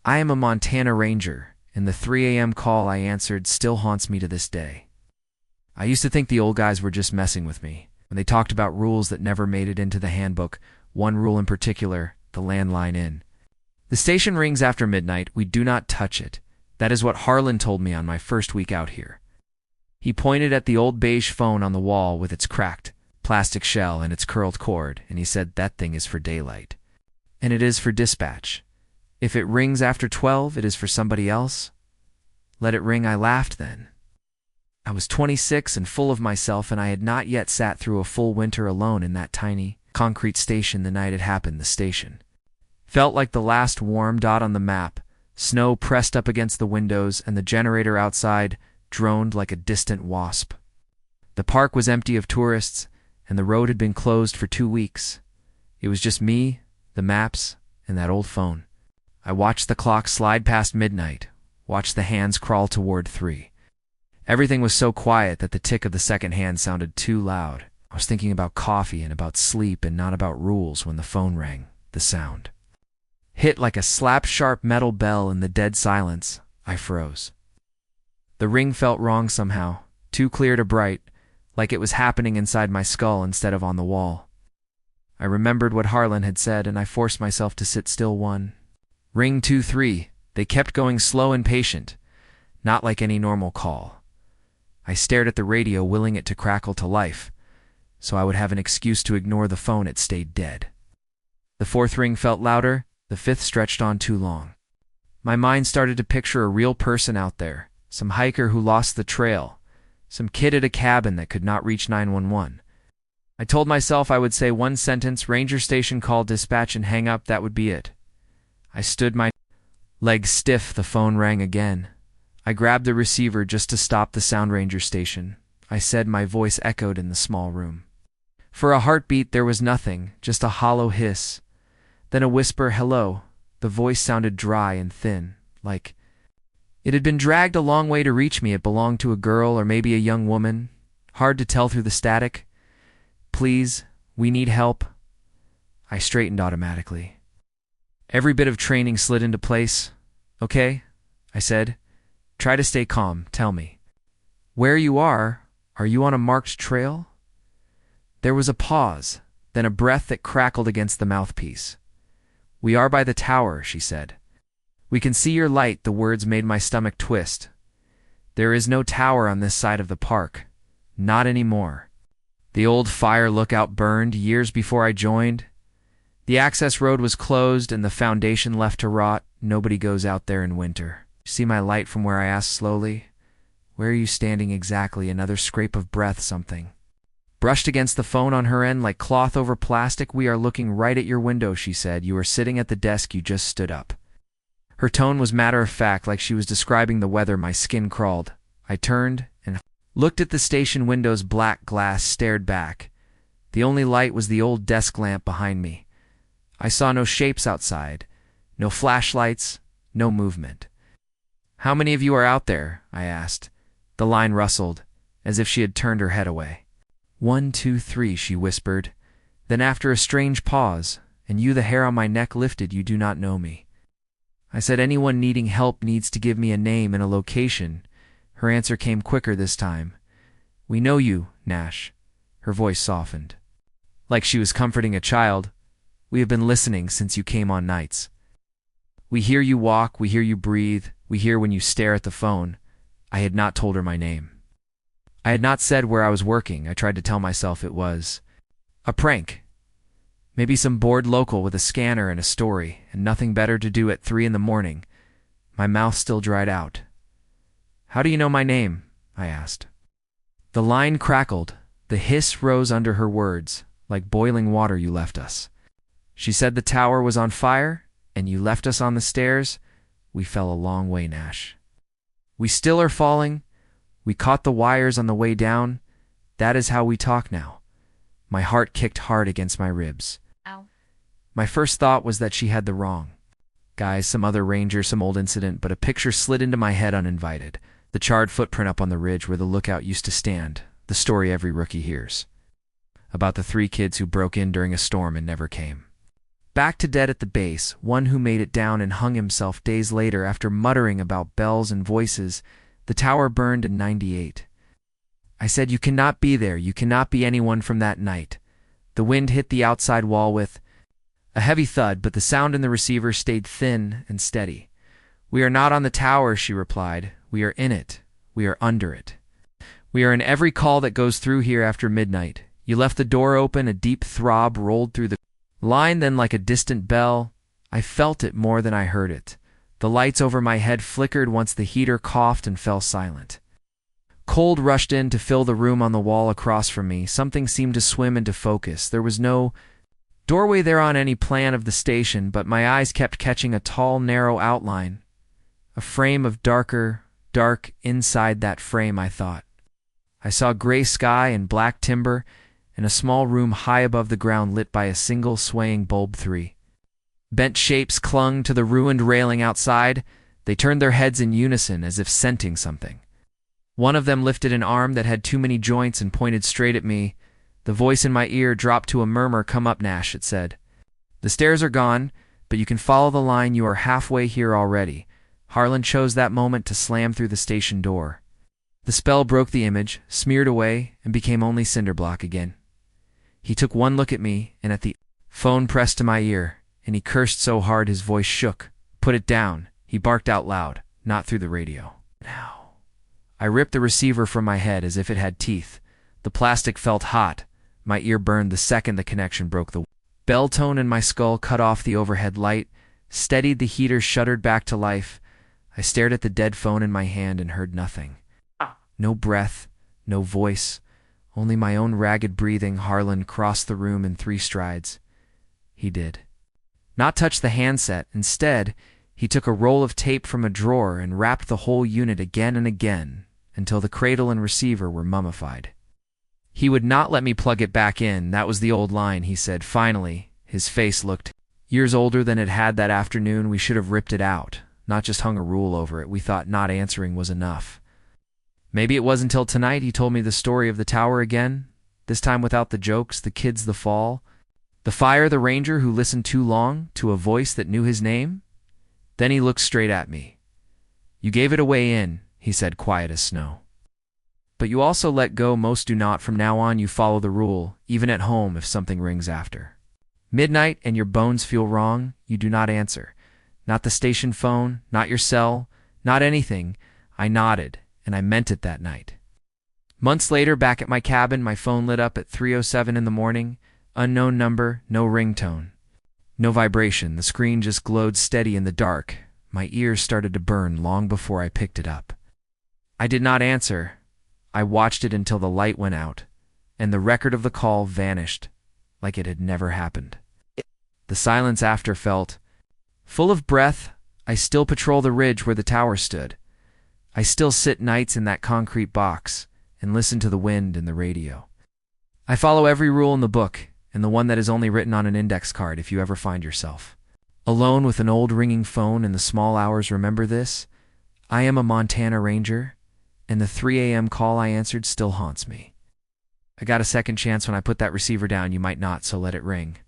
I am a Montana Ranger, and the 3 a.m. call I answered still haunts me to this day. I used to think the old guys were just messing with me when they talked about rules that never made it into the handbook, one rule in particular, the landline in. The station rings after midnight. We do not touch it. That is what Harlan told me on my first week out here. He pointed at the old beige phone on the wall with its cracked plastic shell and its curled cord, and he said that thing is for daylight. And it is for dispatch. If it rings after 12, it is for somebody else. Let it ring, I laughed then. I was 26 and full of myself, and I had not yet sat through a full winter alone in that tiny concrete station the night it happened. The station felt like the last warm dot on the map. Snow pressed up against the windows, and the generator outside droned like a distant wasp. The park was empty of tourists, and the road had been closed for 2 weeks. It was just me, the maps, and that old phone. I watched the clock slide past midnight, watched the hands crawl toward 3. Everything was so quiet that the tick of the second hand sounded too loud. I was thinking about coffee and about sleep and not about rules when the phone rang. The sound hit like a slap-sharp metal bell in the dead silence. I froze. The ring felt wrong somehow, too clear to bright, like it was happening inside my skull instead of on the wall. I remembered what Harlan had said, and I forced myself to sit still. 1. Ring 2, 3. They kept going slow and patient, not like any normal call. I stared at the radio, willing it to crackle to life, so I would have an excuse to ignore the phone. It stayed dead. The 4th ring felt louder. The 5th stretched on too long. My mind started to picture a real person out there, some hiker who lost the trail, some kid at a cabin that could not reach 911. I told myself I would say one sentence, "Ranger station call dispatch," and hang up. That would be it. I stood, my legs stiff. The phone rang again. I grabbed the receiver just to stop the sound. "Ranger station," I said. My voice echoed in the small room. For a heartbeat there was nothing, just a hollow hiss. Then a whisper, "Hello." The voice sounded dry and thin, like it had been dragged a long way to reach me. It belonged to a girl or maybe a young woman. Hard to tell through the static. "Please, we need help." I straightened automatically. Every bit of training slid into place. "Okay," I said. "Try to stay calm. Tell me where you are you on a marked trail?" There was a pause, then a breath that crackled against the mouthpiece. "We are by the tower," she said. "We can see your light." The words made my stomach twist. "There is no tower on this side of the park. Not anymore. The old fire lookout burned years before I joined. The access road was closed and the foundation left to rot. Nobody goes out there in winter." "See my light from where?" I asked slowly. "Where are you standing exactly?" Another scrape of breath, something brushed against the phone on her end like cloth over plastic. "We are looking right at your window," she said. "You are sitting at the desk. You just stood up." Her tone was matter-of-fact, like she was describing the weather. My skin crawled. I turned and looked at the station window's black glass, stared back. The only light was the old desk lamp behind me. I saw no shapes outside, no flashlights, no movement. "How many of you are out there?" I asked. The line rustled, as if she had turned her head away. 1, 2, 3, she whispered. Then after a strange pause, "And you?" The hair on my neck lifted. "You do not know me." I said, "Anyone needing help needs to give me a name and a location." Her answer came quicker this time. "We know you, Nash." Her voice softened, like she was comforting a child. "We have been listening since you came on nights. We hear you walk, we hear you breathe, we hear when you stare at the phone." I had not told her my name. I had not said where I was working. I tried to tell myself it was a prank. Maybe some bored local with a scanner and a story, and nothing better to do at 3 in the morning. My mouth still dried out. "How do you know my name?" I asked. The line crackled. The hiss rose under her words, like boiling water. "You left us." She said. "The tower was on fire, and you left us on the stairs." "We fell a long way, Nash. We still are falling. We caught the wires on the way down. That is how we talk now." My heart kicked hard against my ribs. Ow. My first thought was that she had the wrong guy, some other ranger, some old incident, but a picture slid into my head uninvited. The charred footprint up on the ridge where the lookout used to stand. The story every rookie hears about the 3 kids who broke in during a storm and never came Back to dead at the base, one who made it down and hung himself days later after muttering about bells and voices. The tower burned in '98. I said, "You cannot be there. You cannot be anyone from that night." The wind hit the outside wall with a heavy thud, but the sound in the receiver stayed thin and steady. "We are not on the tower," she replied. "We are in it. We are under it. We are in every call that goes through here after midnight. You left the door open, a deep throb rolled through the line, then like a distant bell, I felt it more than I heard it. The lights over my head flickered once the heater coughed and fell silent. Cold rushed in to fill the room on the wall across from me. Something seemed to swim into focus. There was no doorway there on any plan of the station, but my eyes kept catching a tall, narrow outline. A frame of dark inside that frame, I thought. I saw gray sky and black timber, and a small room high above the ground lit by a single swaying bulb. 3 bent shapes clung to the ruined railing outside. They turned their heads in unison as if scenting something. One of them lifted an arm that had too many joints and pointed straight at me. The voice in my ear dropped to a murmur. "Come up, Nash," it said. "The stairs are gone, but you can follow the line. You are halfway here already." Harlan chose that moment to slam through the station door. The spell broke the image, smeared away, and became only cinderblock again. He took one look at me, and at the phone pressed to my ear, and he cursed so hard his voice shook. "Put it down," he barked out loud, not through the radio. Now. I ripped the receiver from my head as if it had teeth. The plastic felt hot. My ear burned the second the connection broke. The bell tone in my skull cut off the overhead light, steadied the heater, shuddered back to life. I stared at the dead phone in my hand and heard nothing. No breath, no voice, only my own ragged breathing. Harlan crossed the room in 3 strides. He did not touch the handset. Instead, he took a roll of tape from a drawer and wrapped the whole unit again and again until the cradle and receiver were mummified. He would not let me plug it back in. "That was the old line," he said finally. His face looked years older than it had that afternoon. "We should have ripped it out, not just hung a rule over it. We thought not answering was enough." Maybe it was until tonight he told me the story of the tower again, this time without the jokes, the kids, the fall, the fire, the ranger who listened too long to a voice that knew his name. Then he looked straight at me. "You gave it away in," he said, quiet as snow. "But you also let go. Most do not. From now on, you follow the rule, even at home if something rings after midnight and your bones feel wrong, you do not answer. Not the station phone, not your cell, not anything." I nodded, and I meant it that night. Months later, back at my cabin, my phone lit up at 3:07 in the morning. Unknown number, no ringtone. No vibration, the screen just glowed steady in the dark. My ears started to burn long before I picked it up. I did not answer. I watched it until the light went out, and the record of the call vanished, like it had never happened. The silence after felt full of breath. I still patrol the ridge where the tower stood. I still sit nights in that concrete box and listen to the wind and the radio. I follow every rule in the book, and the one that is only written on an index card. If you ever find yourself alone with an old ringing phone in the small hours, remember this. I am a Montana Ranger, and the 3 a.m. call I answered still haunts me. I got a second chance when I put that receiver down. You might not, so let it ring.